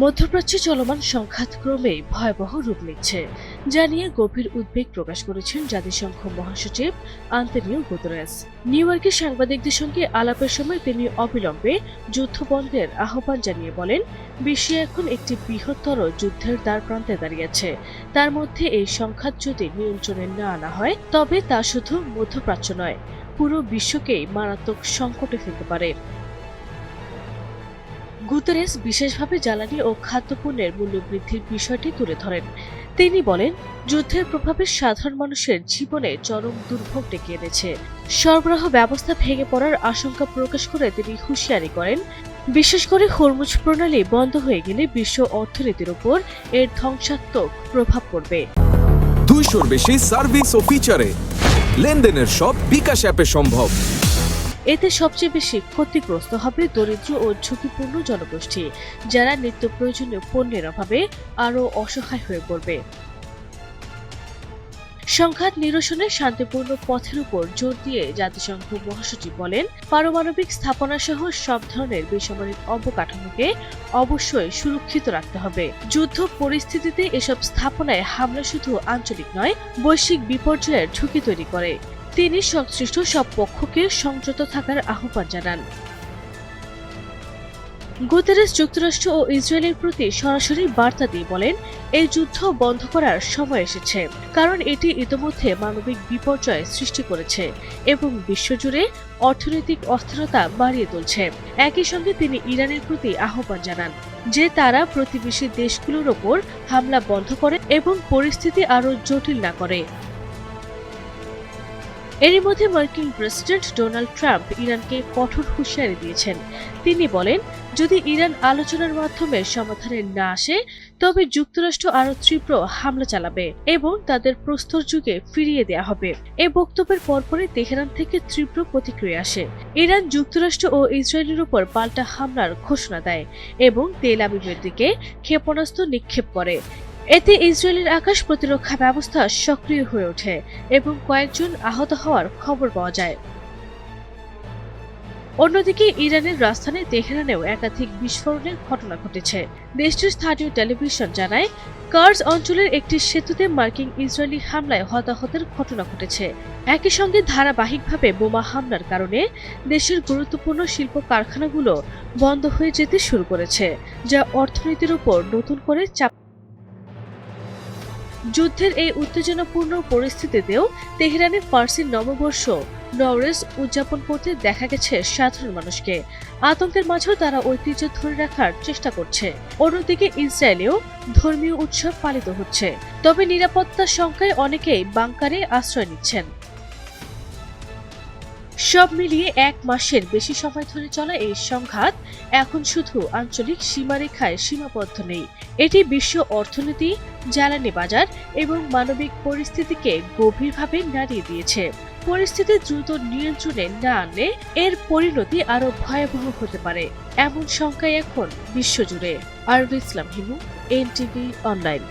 মধ্যপ্রাচ্যে চলমান সংঘাত ক্রমেই ভয়াবহ রূপ নিচ্ছে, যা নিয়ে গভীর উদ্বেগ প্রকাশ করেছেন জাতিসংঘ মহাসচিব আন্তোনিও গুতেরেস। নিউ ইয়র্কে সাংবাদিকদের সঙ্গে আলাপের সময় তিনি অবিলম্বে যুদ্ধবন্ধের আহ্বান জানিয়ে বলেন, বিশ্ব এখন একটি বৃহত্তর যুদ্ধের দ্বারপ্রান্তে দাঁড়িয়েছে। তার মধ্যে এই সংঘাত যদি নিয়ন্ত্রণে না আনা হয়, তবে তা শুধু মধ্যপ্রাচ্য নয়, পুরো বিশ্বকেই মারাত্মক সংকটে ফেলতে পারে। গুতেরেস বিশেষভাবে জ্বালানি ও খাদ্যপণ্যের মূল্যবৃদ্ধির বিষয়টি তুলে ধরেন। তিনি বলেন, যুদ্ধের প্রভাবে সাধারণ মানুষের জীবনে চরম দুর্ভোগ ডেকে এনেছে। সরবরাহ ব্যবস্থা ভেঙে পড়ার আশঙ্কা প্রকাশ করে তিনি হুঁশিয়ারি করেন, বিশেষ করে হরমুজ প্রণালী বন্ধ হয়ে গেলে বিশ্ব অর্থনীতির উপর এর ধ্বংসাত্মক প্রভাব পড়বে। 200-র বেশি সার্ভিস ও ফিচারে লেনদেনের সব বিকাশ অ্যাপে সম্ভব। এতে সবচেয়ে বেশি ক্ষতিগ্রস্ত হবে দরিদ্র ও ঝুঁকিপূর্ণ জনগোষ্ঠী, যারা নিত্য প্রয়োজনীয় পণ্যের অভাবে আরও অসহায় হয়ে পড়বে। সংঘাত নিরসনে শান্তিপূর্ণ পথের উপর জোর দিয়ে জাতিসংঘ মহাসচিব বলেন, পারমাণবিক স্থাপনা সহ সব ধরনের বেসামরিক অবকাঠামোকে অবশ্যই সুরক্ষিত রাখতে হবে। যুদ্ধ পরিস্থিতিতে এসব স্থাপনায় হামলা শুধু আঞ্চলিক নয়, বৈশ্বিক বিপর্যয়ের ঝুঁকি তৈরি করে। তিনি সংশ্লিষ্ট সব পক্ষকে সংযত থাকার আহ্বান জানান। গুতেরেস যুক্তরাষ্ট্র ও ইসরায়েলের প্রতি সরাসরি বার্তা দিয়ে বলেন, এই যুদ্ধ বন্ধ করার সময় এসেছে, কারণ এটি ইতোমধ্যে মানবিক বিপর্যয় সৃষ্টি করেছে এবং বিশ্বজুড়ে অর্থনৈতিক অস্থিরতা বাড়িয়ে তুলছে। একই সঙ্গে তিনি ইরানের প্রতি আহ্বান জানান যে তারা প্রতিবেশী দেশগুলোর ওপর হামলা বন্ধ করে এবং পরিস্থিতি আরও জটিল না করে। এরই মধ্যে মার্কিন প্রেসিডেন্ট ডোনাল্ড ট্রাম্প ইরানকে কঠোর হুঁশিয়ারি দিয়েছেন। তিনি বলেন, যদি ইরান আলোচনার মাধ্যমে সমাধানে না আসে, তবে যুক্তরাষ্ট্র আরও তীব্র হামলা চালাবে এবং তাদের প্রস্তর যুগে ফিরিয়ে দেওয়া হবে। এই বক্তব্যের পরপরই তেহরান থেকে তীব্র প্রতিক্রিয়া আসে। ইরান যুক্তরাষ্ট্র ও ইসরায়েলের উপর পাল্টা হামলার ঘোষণা দেয় এবং তেল আবিবের দিকে ক্ষেপণাস্ত্র নিক্ষেপ করে। এতে ইসরায়েলের আকাশ প্রতিরক্ষা ব্যবস্থা সক্রিয় হয়ে ওঠে এবং কয়েকজন আহত হওয়ার খবর পাওয়া যায়। অন্যদিকে ইরানের রাজধানী তেহরানেও একাধিক বিস্ফোরণের ঘটনা ঘটেছে। দেশটির স্থানীয় টেলিভিশন জানায়, কার্স অঞ্চলের একটি সেতুতে মার্কিন ইসরায়েলি হামলায় হতাহতের ঘটনা ঘটেছে। একই সঙ্গে ধারাবাহিকভাবে বোমা হামলার কারণে দেশের গুরুত্বপূর্ণ শিল্প কারখানাগুলো বন্ধ হয়ে যেতে শুরু করেছে, যা অর্থনীতির উপর নতুন করে চাপ। যুদ্ধের এই উত্তেজনাপূর্ণ পরিস্থিতিতেও তেহরানে ফার্সি নববর্ষ নওরোজ উদযাপন করতে দেখা গেছে সাধারণ মানুষকে। আতঙ্কের মাঝেও তারা ঐতিহ্য ধরে রাখার চেষ্টা করছে। অন্যদিকে ইসরায়েলেও ধর্মীয় উৎসব পালিত হচ্ছে, তবে নিরাপত্তার শঙ্কায় অনেকেই বাংকারে আশ্রয় নিচ্ছেন। সব মিলিয়ে 1 মাসের বেশি সময় ধরে চলা এই সংঘাত এখন শুধু আঞ্চলিক সীমারেখায় সীমাবদ্ধ নেই, এটি বিশ্ব অর্থনীতি, জ্বালানি বাজার এবং মানবিক পরিস্থিতিকে গভীরভাবে নাড়িয়ে দিয়েছে। পরিস্থিতি দ্রুত নিয়ন্ত্রণে না আনলে এর পরিণতি আরও ভয়াবহ হতে পারে, এমন শঙ্কায় এখন বিশ্বজুড়ে। আরবি ইসলাম হিমু, এনটিভি অনলাইন।